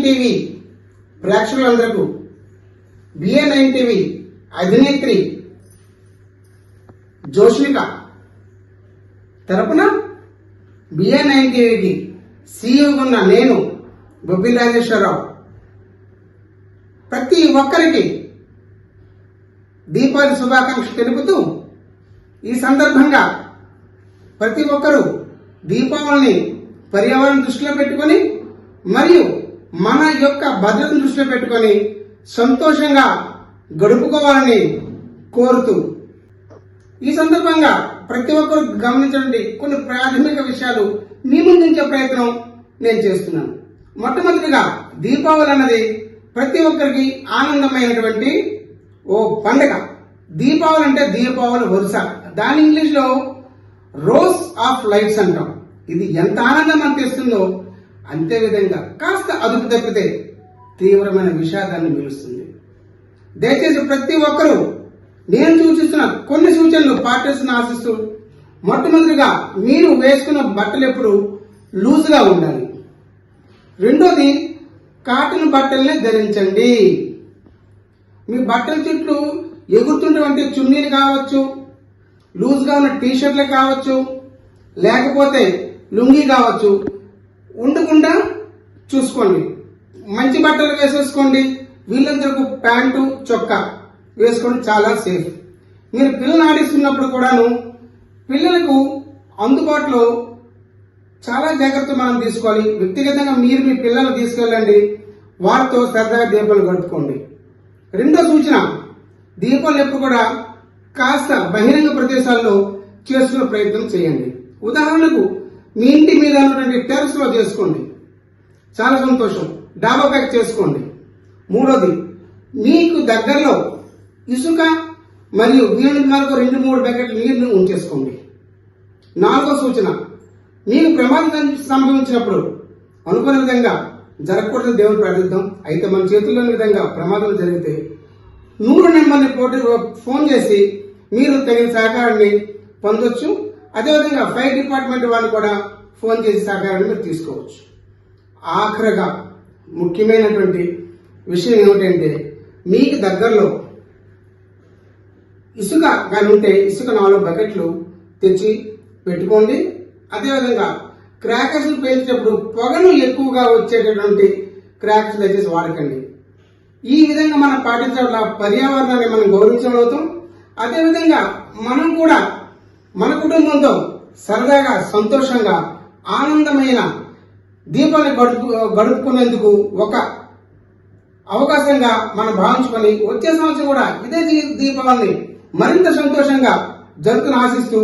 TV ప్రేక్షకులందరకు BA9 TV అధినేత్రి జోష్మిక తరపున BA9 టీవీకి CEO ఉన్న నేను బొబ్బిలి రాజేశ్వరరావు ప్రతి ఒక్కరికి దీపావళి శుభాకాంక్షలు తెలుపుతూ ఈ సందర్భంగా ప్రతి ఒక్కరూ దీపావళిని పర్యావరణం దృష్టిలో పెట్టుకొని మరియు మన యొక్క భద్రతను దృష్టిలో పెట్టుకొని సంతోషంగా గడుపుకోవాలని కోరుతూ ఈ సందర్భంగా ప్రతి ఒక్కరు గమనించండి కొన్ని ప్రాథమిక విషయాలు మీ ముందుంచే ప్రయత్నం నేను చేస్తున్నాను. మొట్టమొదటిగా దీపావళి అన్నది ప్రతి ఒక్కరికి ఆనందమైనటువంటి ఓ పండుగ. దీపావళి అంటే దీపావళి వరుస, దాని ఇంగ్లీష్లో రోజ్ ఆఫ్ లైట్స్ అంటాం. ఇది ఎంత ఆనందం అనిపిస్తుందో అంతే విధంగా కాస్త అదుపు తప్పితే తీవ్రమైన విషాదాన్ని మిలుస్తుంది. దయచేసి ప్రతి ఒక్కరూ నేను సూచిస్తున్న కొన్ని సూచనలు పాటిస్తున్న ఆశిస్తూ, మొట్టమొదటిగా మీరు వేసుకున్న బట్టలు ఎప్పుడు లూజ్గా ఉండాలి. రెండోది, కాటన్ బట్టల్ని ధరించండి. మీ బట్టల చుట్టూ ఎగురుతున్నటువంటి చున్నీలు కావచ్చు, లూజ్గా ఉన్న టీషర్ట్లు కావచ్చు, లేకపోతే లుంగీ కావచ్చు, ఉండకుండా చూసుకోండి. మంచి బట్టలు వేసేసుకోండి. వీళ్ళందరకు ప్యాంటు చొక్కా వేసుకోండి, చాలా సేఫ్. మీరు పిల్లలు ఆడిస్తున్నప్పుడు కూడాను పిల్లలకు అందుబాటులో చాలా జాగ్రత్తలు మనం తీసుకోవాలి. వ్యక్తిగతంగా మీరు మీ పిల్లలు తీసుకెళ్ళండి, వారితో సరదాగా దీపాలు గడుపుకోండి. రెండో సూచన, దీపాలు ఎప్పుడు కూడా కాస్త బహిరంగ ప్రదేశాల్లో చేసుకునే ప్రయత్నం చేయండి. ఉదాహరణకు మీ ఇంటి మీద ఉన్నటువంటి టెర్రస్ లో చేసుకోండి, చాలా సంతోషం. డాబా ప్యాక్ చేసుకోండి. మూడోది, మీకు దగ్గరలో ఇసుక మరియు వీలుకి మరొక 2-3 బకెట్లు నీళ్లు ఉంచేసుకోండి. నాలుగో సూచన, మీకు ప్రమాదం సంభవించినప్పుడు అనుకున్న విధంగా జరగకూడదు దేవుని ప్రార్థిద్దాం. అయితే మన చేతుల్లోని విధంగా ప్రమాదం జరిగితే 100 నెంబర్ని ఫోన్ చేసి మీరు తగిన సహకారాన్ని పొందొచ్చు. అదేవిధంగా ఫైర్ డిపార్ట్మెంట్ వాళ్ళు కూడా ఫోన్ చేసి సహకారాన్ని మీరు తీసుకోవచ్చు. ఆఖరిగా ముఖ్యమైనటువంటి విషయం ఏమిటంటే, మీకు దగ్గరలో ఇసుక కానీ ఉంటే ఇసుక 4 బకెట్లు తెచ్చి పెట్టుకోండి. అదేవిధంగా క్రాకర్స్ పేల్చేటప్పుడు పొగను ఎక్కువగా వచ్చేటటువంటి క్రాకర్స్ దయచేసి వాడకండి. ఈ విధంగా మనం పాటించడం వల్ల పర్యావరణాన్ని మనం గౌరవించగలుగుతాం. అదేవిధంగా మనం కూడా మన కుటుంబంతో సరదాగా సంతోషంగా ఆనందమైన దీపాన్ని గడుపుకునేందుకు ఒక అవకాశంగా మనం భావించుకొని వచ్చే సంవత్సరం కూడా ఇదే దీపావళిని మరింత సంతోషంగా జరుపును ఆశిస్తూ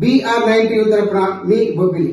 BR9 తరపున మీ బొబ్బిలి.